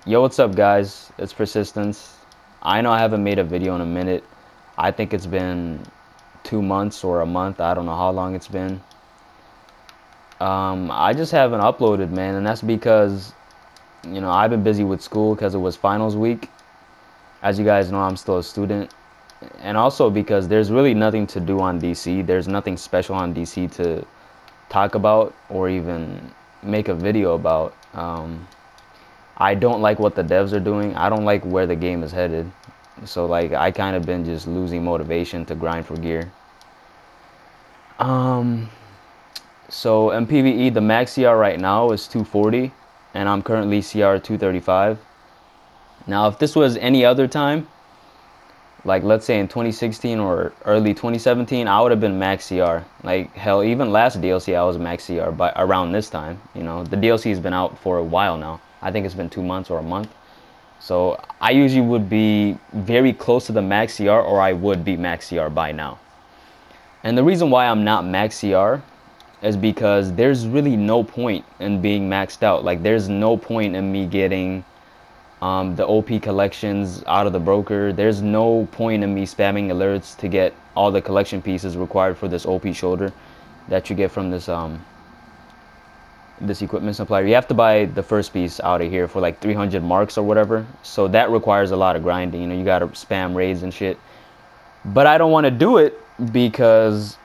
Yo, what's up, guys? It's Persistence. I know I haven't made a video in a minute. I think it's been 2 months or a month. I don't know how long it's been. I just haven't uploaded, man, and that's because, I've been busy with school because it was finals week. As you guys know, I'm still a student. And also because there's really nothing to do on DC. There's nothing special on DC to talk about or even make a video about. I don't like what the devs are doing. I don't like where the game is headed. So like I kind of been just losing motivation to grind for gear. So in PvE, the max CR right now is 240 and I'm currently CR 235. Now if this was any other time, like let's say in 2016 or early 2017, I would have been max CR. Like hell, even last DLC I was max CR by around this time. The DLC has been out for a while now. I think it's been 2 months or a month. So I usually would be very close to the max CR, or I would be max CR by now. And the reason why I'm not max CR is because there's really no point in being maxed out. Like there's no point in me getting the OP collections out of the broker. There's no point in me spamming alerts to get all the collection pieces required for this OP shoulder that you get from this this equipment supplier. You have to buy the first piece out of here for like 300 marks or whatever, so that requires a lot of grinding. You gotta spam raids and shit, but I don't want to do it because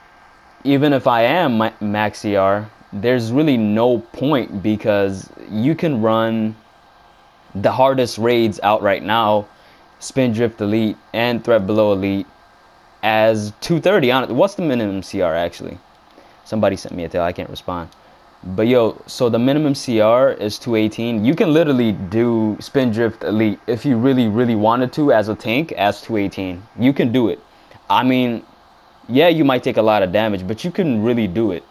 even if I am max CR, there's really no point, because you can run the hardest raids out right now, Spin Drift Elite and Threat Below Elite, as 230 on it. What's the minimum CR actually? Somebody sent me a tell, I can't respond. But yo, so the minimum CR is 218. You can literally do Spin Drift Elite if you really wanted to as a tank as 218. You can do it. I mean, yeah, you might take a lot of damage, but you can really do it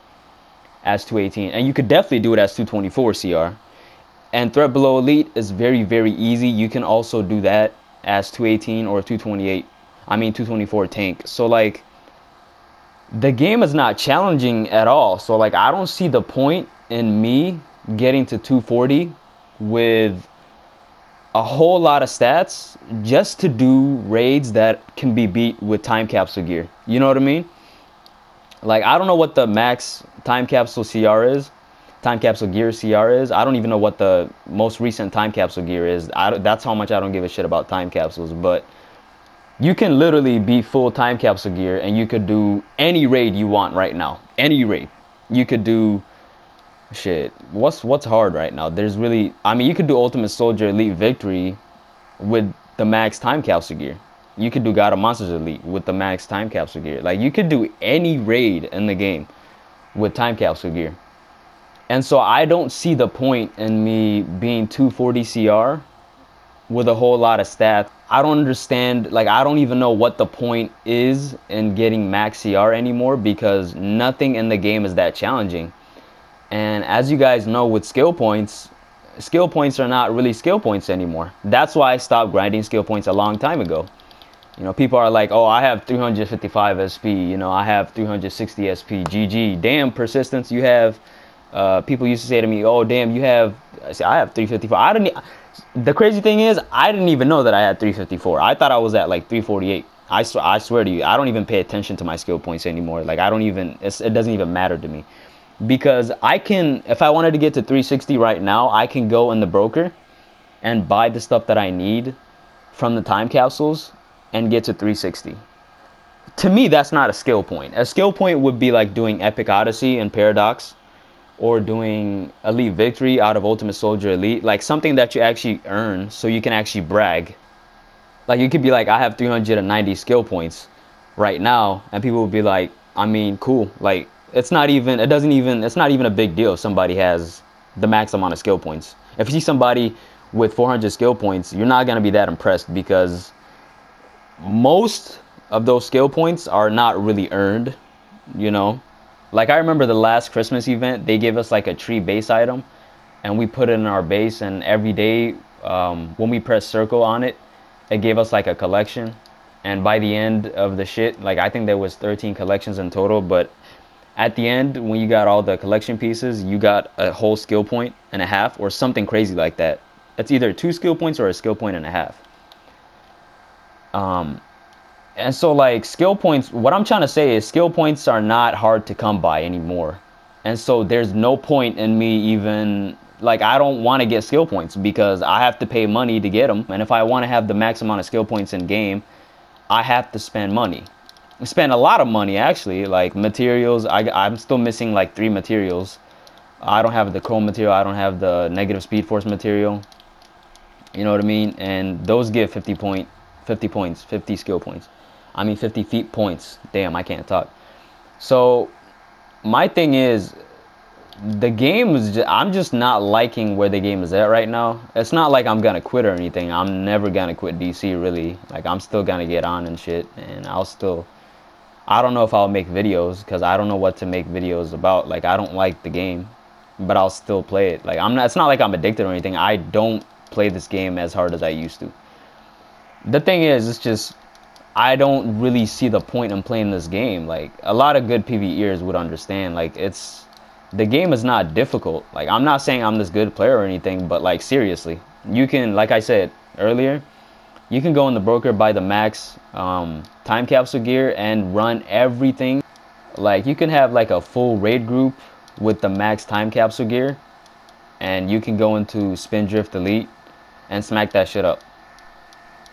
as 218. And you could definitely do it as 224 CR. And Threat Below Elite is very easy. You can also do that as 218 or 228. I mean 224 tank. So like, the game is not challenging at all. So like I don't see the point in me getting to 240 with a whole lot of stats just to do raids that can be beat with time capsule gear. You know what I mean? Like I don't know what the max time capsule CR is. Time capsule gear CR is. I don't even know what the most recent time capsule gear is. That's how much I don't give a shit about time capsules. But you can literally be full time capsule gear and you could do any raid you want right now. Any raid. You could do shit. What's hard right now? There's really, I mean, you could do Ultimate Soldier Elite Victory with the max time capsule gear. You could do God of Monsters Elite with the max time capsule gear. Like you could do any raid in the game with time capsule gear. And so I don't see the point in me being 240 CR with a whole lot of stats. I don't understand, like I don't even know what the point is in getting max CR anymore, because nothing in the game is that challenging. And as you guys know, with skill points are not really skill points anymore. That's why I stopped grinding skill points a long time ago. People are like, oh, I have 355 SP, I have 360 SP, GG. Damn, Persistence, you have... people used to say to me, oh damn, you have... I have 354. The crazy thing is, I didn't even know that I had 354. I thought I was at like 348. I swear to you, I don't even pay attention to my skill points anymore. Like I don't even, it doesn't even matter to me, because I can, if I wanted to get to 360 right now, I can go in the broker and buy the stuff that I need from the time capsules and get to 360. To me, that's not a skill point. A skill point would be like doing Epic Odyssey and Paradox, or doing Elite Victory out of Ultimate Soldier Elite, like something that you actually earn so you can actually brag. Like you could be like, I have 390 skill points right now, and people would be like, I mean, cool. Like it's not even a big deal if somebody has the max amount of skill points. If you see somebody with 400 skill points, you're not going to be that impressed, because most of those skill points are not really earned, Like I remember the last Christmas event, they gave us like a tree base item and we put it in our base, and every day when we press circle on it, it gave us like a collection. And by the end of the shit, like I think there was 13 collections in total, but at the end, when you got all the collection pieces, you got a whole skill point and a half or something crazy like that. It's either 2 skill points or a skill point and a half. And so like skill points, what I'm trying to say is skill points are not hard to come by anymore. And so there's no point in me even, like, I don't want to get skill points because I have to pay money to get them. And if I want to have the max amount of skill points in game, I have to spend money. Spend a lot of money actually, like materials. I'm still missing like 3 materials. I don't have the chrome material. I don't have the negative speed force material. You know what I mean? And those give 50 points, 50 skill points. I mean 50 feet points. Damn, I can't talk. So my thing is, the game is just, I'm just not liking where the game is at right now. It's not like I'm gonna quit or anything. I'm never gonna quit DC really. Like, I'm still gonna get on and shit, and I don't know if I'll make videos because I don't know what to make videos about. Like, I don't like the game, but I'll still play it. Like, it's not like I'm addicted or anything. I don't play this game as hard as I used to. The thing is, it's just, I don't really see the point in playing this game. Like, a lot of good PvEers would understand. Like, the game is not difficult. Like, I'm not saying I'm this good player or anything, but like, seriously, you can, like I said earlier, you can go in the broker, buy the max time capsule gear and run everything. Like, you can have like a full raid group with the max time capsule gear, and you can go into Spindrift Elite and smack that shit up.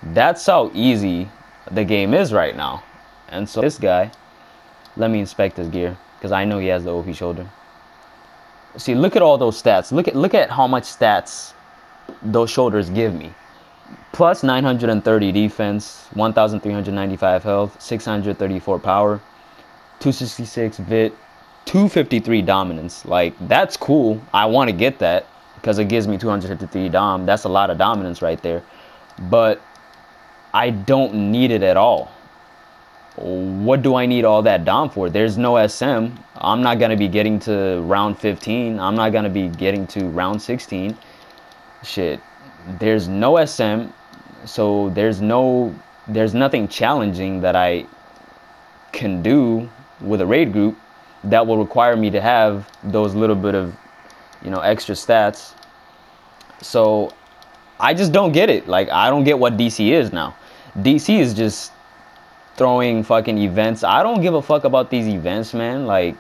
That's how easy the game is right now. And so this guy, let me inspect his gear because I know he has the OP shoulder. See, look at all those stats. Look at how much stats those shoulders give me. Plus 930 defense, 1395 health, 634 power, 266 vit, 253 dominance. Like, that's cool. I want to get that because it gives me 253 dom. That's a lot of dominance right there. But I don't need it at all. What do I need all that dom for? There's no SM. I'm not going to be getting to round 15. I'm not going to be getting to round 16. Shit. There's no SM. So there's nothing challenging that I can do with a raid group that will require me to have those little bit of, you know, extra stats. So I just don't get it. Like, I don't get what DC is now. DC is just throwing fucking events. I don't give a fuck about these events, man. Like,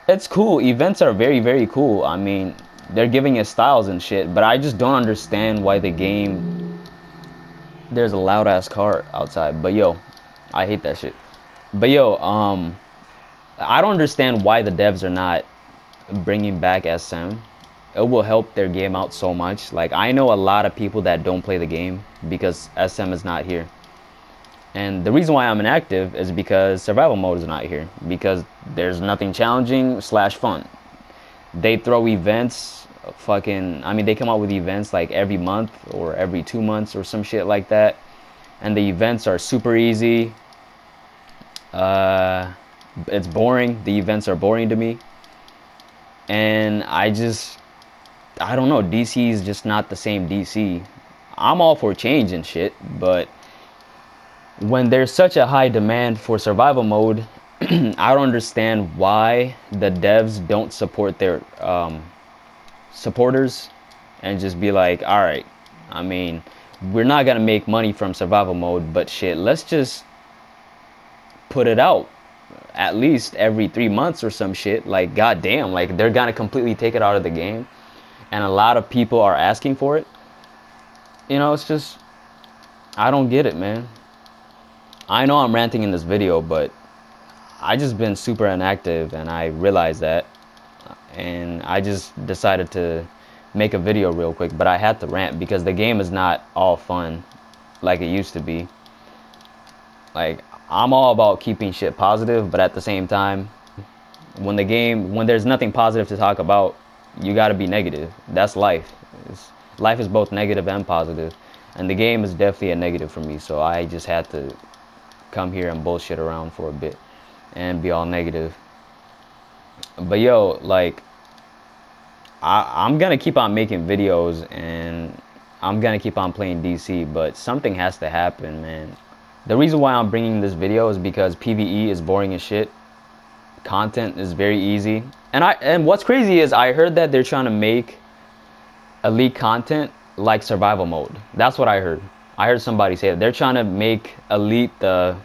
it's cool. Events are very, very cool. I mean, they're giving us styles and shit, but I just don't understand why the game... There's a loud ass car outside, but yo, I hate that shit. But yo, I don't understand why the devs are not bringing back SM. It will help their game out so much. Like, I know a lot of people that don't play the game because SM is not here. And the reason why I'm inactive is because survival mode is not here. Because there's nothing challenging / fun. They throw events, they come out with events like every month or every 2 months or some shit like that. And the events are super easy. It's boring. The events are boring to me. And I don't know. DC is just not the same DC. I'm all for change and shit, but when there's such a high demand for survival mode, I don't understand why the devs don't support their supporters and just be like, all right, I mean, we're not gonna make money from survival mode, but shit, let's just put it out at least every 3 months or some shit. Like, goddamn, like, they're gonna completely take it out of the game, and a lot of people are asking for it. You know, it's just, I don't get it, man. I know I'm ranting in this video, but I just been super inactive, and I realized that, and I just decided to make a video real quick. But I had to rant because the game is not all fun like it used to be. Like, I'm all about keeping shit positive, but at the same time, when there's nothing positive to talk about, you gotta be negative. That's life. Life is both negative and positive, and the game is definitely a negative for me. So I just had to come here and bullshit around for a bit and be all negative. But yo, like, I'm gonna keep on making videos and I'm gonna keep on playing DC, but something has to happen, man. The reason why I'm bringing this video is because PvE is boring as shit. Content is very easy, and what's crazy is I heard that they're trying to make elite content like survival mode. That's what I heard. I heard somebody say that they're trying to make Elite the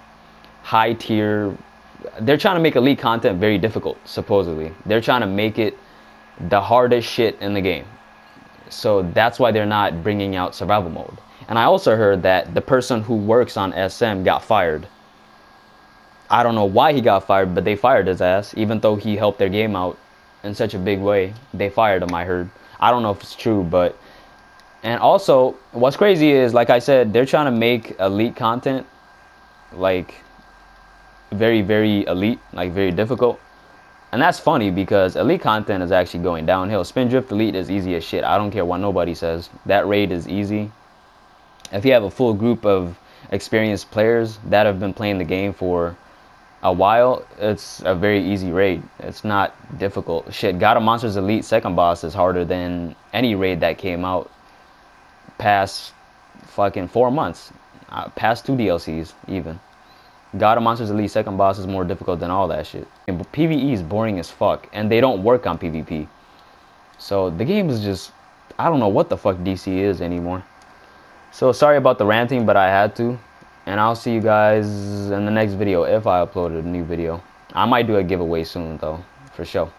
high tier. They're trying to make Elite content very difficult, supposedly. They're trying to make it the hardest shit in the game. So that's why they're not bringing out survival mode. And I also heard that the person who works on SM got fired. I don't know why he got fired, but they fired his ass, even though he helped their game out in such a big way. They fired him, I heard. I don't know if it's true, but... And also, what's crazy is, like I said, they're trying to make Elite content, like, very, very elite, like, very difficult. And that's funny, because Elite content is actually going downhill. Spindrift Elite is easy as shit. I don't care what nobody says. That raid is easy. If you have a full group of experienced players that have been playing the game for a while, it's a very easy raid. It's not difficult. Shit, God of Monsters Elite second boss is harder than any raid that came out past fucking 4 months. Past 2 DLCs, even. God of Monsters Elite second boss is more difficult than all that shit. But PvE is boring as fuck, and they don't work on PvP. So the game is just... I don't know what the fuck DC is anymore. So sorry about the ranting, but I had to. And I'll see you guys in the next video if I upload a new video. I might do a giveaway soon though, for sure.